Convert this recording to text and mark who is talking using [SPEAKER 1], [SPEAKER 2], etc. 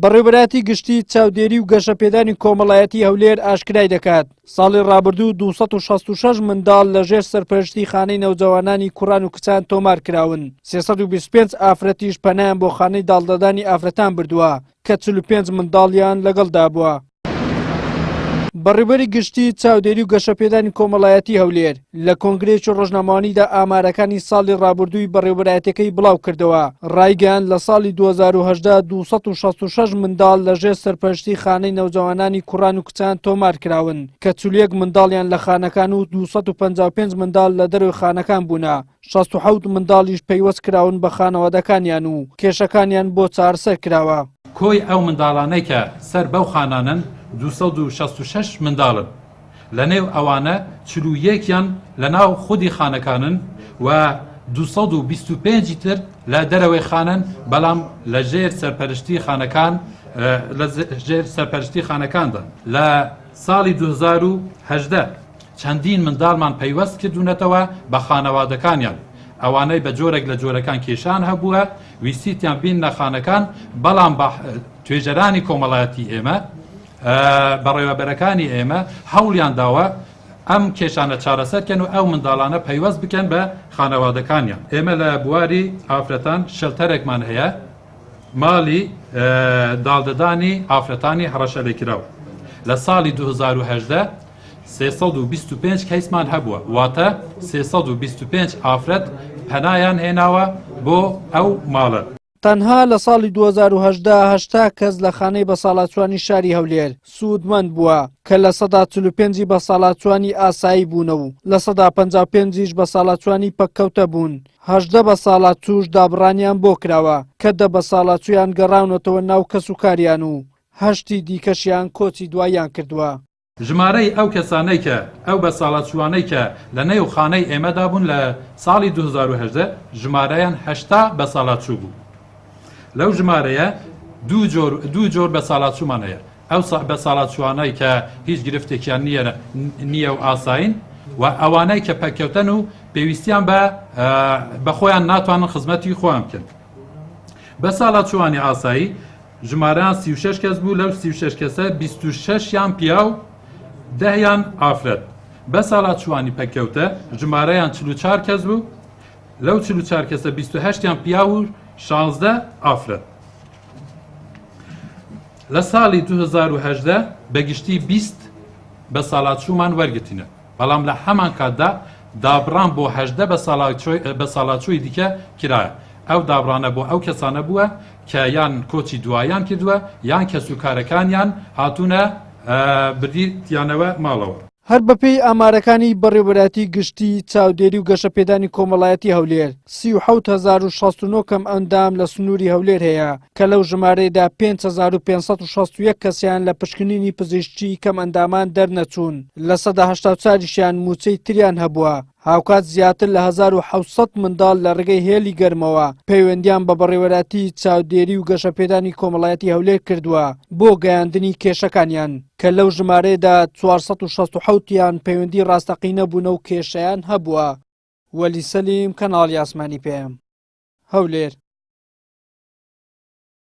[SPEAKER 1] بەڕێوەبەراتی گشتی چاودێری و گەشەپێدانی کۆمەڵایەتی هەولێر ئاشکرای دەکات. ساڵی ڕابردوو 266 منداڵ لەژێر سەرپەرشتی خانەی نەوجەوانانی کوڕان و کچان تۆمار کراون. 325 ئافرەتیش پەنایان بۆ خانەی داڵدەدانی ئافرەتان بردووە کە 45 منداڵیان لەگەڵدا بووە. بەڕێوەبەری گشتی چاودێری و گەشەپێدانی کۆمەڵایەتی هەولێر لە کۆنگرێکی ڕۆژنامەوانیدا ئامارەکانی ساڵی ڕابردووی بەڕێوەبەرایەتەکەی بڵاو کردەوە. ڕایگەیاند لە ساڵی 2018 266 منداڵ لەژێر سەرپەرشتی خانەی نەوجەوانانی کوڕان و کچان تۆمار کراون کە 41 منداڵیان لە خانەکان و 255 منداڵ لە دەروی خانەکان بوونە. 67 منداڵیش پەیوەست کراون بە خانەوادەکانیان و کێشەکانیان بۆ چارەسەر کراوە.
[SPEAKER 2] کۆی ئەو منداڵانەی کە سەر بەو خانانن 266 منداڵن. لە نێو ئەوانە 41یان لە ناو خودی خانەکانن و 225 تر لە دەرەوەی خانن بەڵام لە ژێر سەرپەرشتی خانەکان لە ژێر سەرپەرشتی خانەکاندا. لە ساڵی 2018 چەندین منداڵمان پەیوەست کردوونەتەوە بە خانەوادەکانیان. ئەوانەی بە جۆرێک لە جۆرەکان کێشان هەبووە ویستیان بین لە خانەکان بەڵام بە توێژەرانی کۆمەڵایەتی ئێمە بەڕێوەبەرەکانی ئێمە هەوڵیان داوە ئەم کێشانە چارەسەرکەن و ئەو منداڵانە پەیوەست بکەن بە خانەوادەکانیان. ئێمە لە بواری ئافرەتان شەلتەرێکمان هەیە ماڵی داڵدەدانی ئافرەتانی هەڕەشە لێکراوە. لە ساڵی 2018 325 کەیسمان هەبووە واتە 325 ئافرەت پەنایان هێناوە بۆ ئەو ماڵە.
[SPEAKER 1] تەنها لە ساڵی 2018 کەس لە خانەی بەساڵاتچوانی شاری هەولێر سوودمەند بووە کە لە 145 بەساڵاتچوانی ئاسایی بوونە و لە 155 بەساڵاتچوانی پەککەوتە بوون. 18 بەساڵاتچوش دابڕانیان بۆ کراوە کە 10 بەساڵاتچویان گەڕاونەتەوە ناو کەسوکاریان و 8 دیکەشیان کۆچی دواییان کردووە.
[SPEAKER 2] ژمارەی ئەو کەسانەی کە ئەو بەساڵاتچوانەی کە لە نێو خانەی ئێمەدا بوون لە ساڵی 2018 ژمارەیان 80 بەساڵاتچوو بوو. لەو ژمارەیە دوو جۆر بەساڵاتچوومان هەیە. ئەو بەساڵاتچوانەی کە هیچ گرفتێکیان نییە و ئاساین و ئەوانەی کە پەککەوتن و پێویستیان بە خۆیان ناتوانن خزمەتی خۆیان بکەن. بەساڵاتچوانی ئاسایی ژمارەیان 36 کەس بوو. لەو 36 کەسە 26یان پیا و 10یان ئافرەت. بەساڵاتچوانی پەککەوتە ژمارەیان 44 کەس بوو. لەو 44 کەسە 28یان پیا و 16 ئافرەت. لە ساڵی 2018 بەگشتی 20 بەساڵاتچوومان وەرگرتینە بەڵام لە هەمان کاتدا دابڕان بۆ 18 بەساڵاتچووی دیکە کرایە. ئەو دابڕانە بۆ ئەو کەسانە بووە کە یان کۆچی دوایان کردووە یان کەسوکارەکانیان هاتوونە بردیانەوە ماڵەوە.
[SPEAKER 1] هەر بەپێی ئامارەکانی بەڕێوەبەراتی گشتی چاودێری و گەشەپێدانی کۆمەڵایەتی هەولێر 37069 کەم ئەندام لە سنووری هەولێر هەیە کە لەو ژمارەیەدا 5561 کەسیان لە پشکنینی پزیشکی کەم ئەندامان دەرنەچوون. لە 184 موچەی تریان هەبووە. هاوکات زیاتر لە 1700 منداڵ لە ڕێگەی هێلی گەرمەوە پەیوەندیان بە بەڕێوەبەراتی چاودێری و گەشەپێدانی کۆمەڵایەتی هەولێر کردووە بۆ گەیاندنی کێشەکانیان کە لەو ژمارەیەدا 467یان پەیوەندی ڕاستەقینە بوونە و کێشەیان هەبووە. وەلی سەلیم کەناڵی ئاسمانی پێم هەولێر.